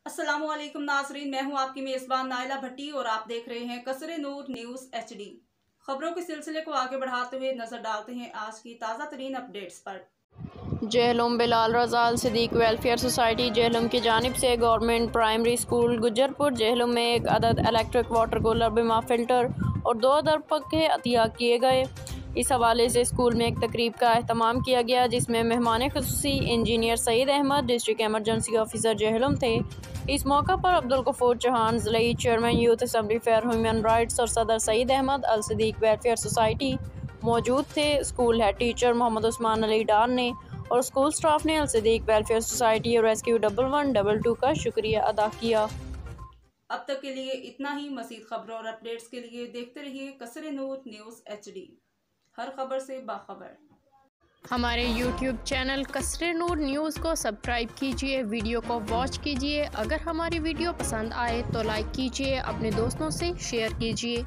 अस्सलामुअलैकुम नाजरीन, मैं हूं आपकी मेज़बान नाइला भट्टी और आप देख रहे हैं कसरे नूर न्यूज़ HD। खबरों के सिलसिले को आगे बढ़ाते हुए नजर डालते हैं आज की ताज़ा तरीन अपडेट्स पर। जहलम बिलाल रज़ा अल सिद्दीक वेलफेयर सोसाइटी जहलम की जानिब से government primary school Gujarpur Jhelum में एक अदद इलेक्ट्रिक वाटर कूलर, बिमा फिल्टर और 2 अदद पंखे अतिया किए गए। इस हवाले से स्कूल में एक तकरीब का एहतमाम किया गया जिसमें मेहमान खुसूसी engineer Saeed Ahmed, district emergency officer Jhelum थे। इस मौका पर अब्दुल गफूर चौहान, ज़िलाई chairman youth assembly fair human rights और सदर सईद अहमद अल सिद्दीक वेलफेयर सोसाइटी मौजूद थे। School head teacher Mohammad Usman Ali Dar ने और स्कूल स्टाफ ने अल सिद्दीक वेलफेयर सोसाइटी और रेस्क्यू 1112 का शुक्रिया अदा किया। अब तक के लिए इतना ही। मज़ीद खबरों और अपडेट्स के लिए देखते रहिए कसरे नूर न्यूज़ HD, हर खबर से बाखबर। हमारे YouTube चैनल कसरे नूर न्यूज़ को सब्सक्राइब कीजिए, वीडियो को वॉच कीजिए। अगर हमारी वीडियो पसंद आए तो लाइक कीजिए, अपने दोस्तों से शेयर कीजिए।